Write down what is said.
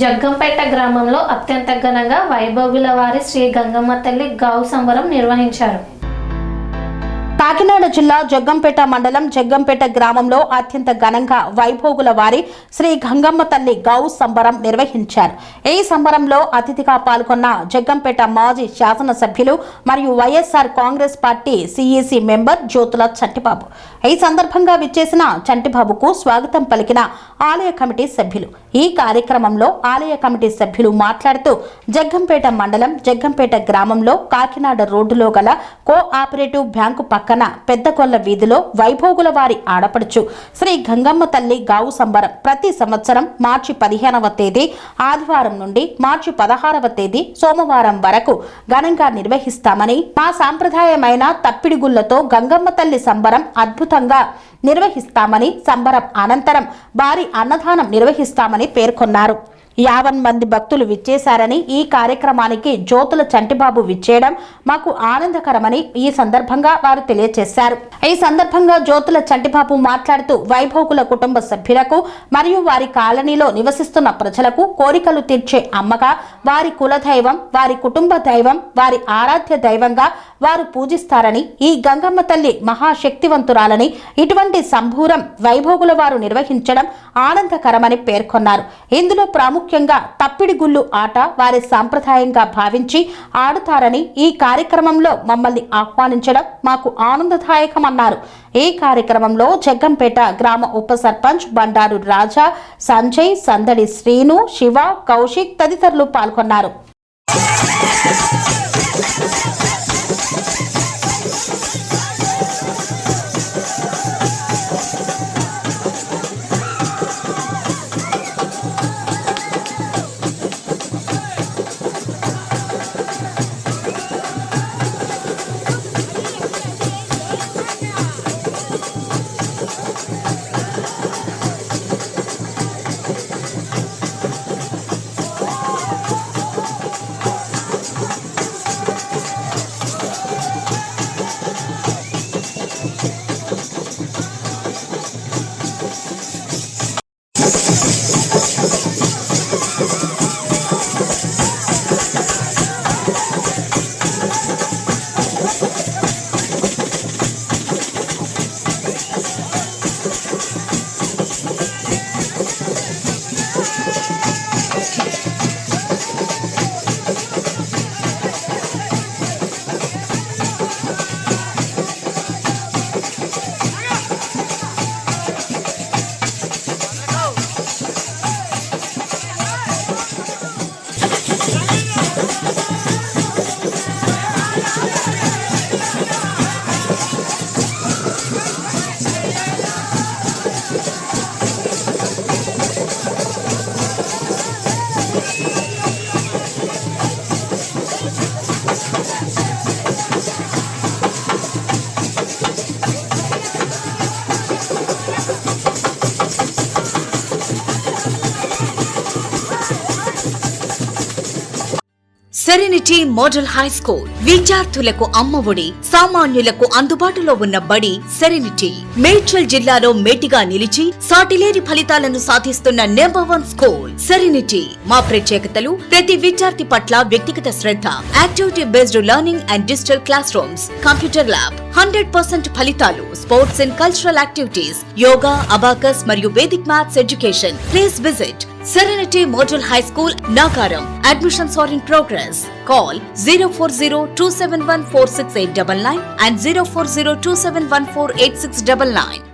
జగ్గంపేట గ్రామంలో అత్యంత ఘనంగా వైభోగుల వారి శ్రీ గంగమ్మ తల్లి గావు సంబరం నిర్వహించారు. కాకినాడ జిల్లా జగ్గంపేట మండలం జగ్గంపేట గ్రామంలో అత్యంత ఘనంగా వైభోగుల వారి శ్రీ గంగమ్మ తల్లి గావు సంబరం నిర్వహించారు. ఈ సంబరంలో అతిథిగా పాల్గొన్న జగ్గంపేట మాజీ శాసనసభ్యులు మరియు YSR Congress party CEC member Jyothula Chantibabu. ఈ సందర్భంగా విచ్చేసిన చంటిబాబుకు స్వాగతం పలికిన ఆలయ కమిటీ సభ్యులు. ఈ కార్యక్రమంలో ఆలయ కమిటీ సభ్యులు మాట్లాడుతూ జగ్గంపేట మండలం జగ్గంపేట గ్రామంలో కాకినాడ రోడ్డులో గల కోఆపరేటివ్ బ్యాంకు పక్కన పెద్దకొల్ల వీధిలో వైభోగుల వారి ఆడపడుచు శ్రీ గంగమ్మ తల్లి గావు సంబరం ప్రతి సంవత్సరం మార్చి 15వ తేదీ ఆదివారం నుండి మార్చి 16వ తేదీ సోమవారం వరకు ఘనంగా నిర్వహిస్తామని, మా సాంప్రదాయమైన తప్పిడిగుళ్లతో గంగమ్మ తల్లి సంబరం అద్భుతంగా నిర్వహిస్తామని, సంబరం అనంతరం భారీ అన్నదానం నిర్వహిస్తామని పేర్కొన్నారు. 50 మంది భక్తులు విచ్చేశారని, ఈ కార్యక్రమానికి జ్యోతుల చంటిబాబు విచ్చేయడం మాకు ఆనందకరమని ఈ సందర్భంగా వారు తెలియజేశారు. ఈ సందర్భంగా జ్యోతుల చంటిబాబు మాట్లాడుతూ వైభోగుల కుటుంబ సభ్యులకు మరియు వారి కాలనీలో నివసిస్తున్న ప్రజలకు కోరికలు తీర్చే అమ్మగా, వారి కులదైవం, వారి కుటుంబ దైవం, వారి ఆరాధ్య దైవంగా వారు పూజిస్తారని, ఈ గంగమ్మ తల్లి మహాశక్తివంతురాలని, ఇటువంటి సంబూరం వైభోగుల వారు నిర్వహించడం ఆనందకరమని పేర్కొన్నారు. ఇందులో ముఖ్యంగా తప్పిడి గుళ్ళు ఆట వారి సాంప్రదాయంగా భావించి ఆడుతారని, ఈ కార్యక్రమంలో మమ్మల్ని ఆహ్వానించడం మాకు ఆనందదాయకమన్నారు. ఈ కార్యక్రమంలో జగ్గంపేట గ్రామ ఉప సర్పంచ్ బండారు రాజా, సంజయ్, సందడి శ్రీను, శివ, కౌశిక్ తదితరులు పాల్గొన్నారు. సెరెనిటీ మోడల్ హై స్కూల్ విద్యార్థులకు అమ్మఒడి, సామాన్యులకు అందుబాటులో ఉన్న బడి సెరెనిటీ. మేడ్చల్ జిల్లాలో మేటిగా నిలిచి సాటిలేని ఫలితాలను సాధిస్తున్న నంబర్ 1 స్కూల్ సెరెనిటీ. మా ప్రత్యేకతలు ప్రతి విద్యార్థి పట్ల వ్యక్తిగత శ్రద్ధ, activity based learning and digital classrooms, computer lab, 100% ఫలితాలు, sports and cultural activities, yoga, abacus మరియు Vedic maths education. Please visit Serenity Model High School, Nagaram. Admissions are in progress. Call 040-271-46899 and 040-271-48699.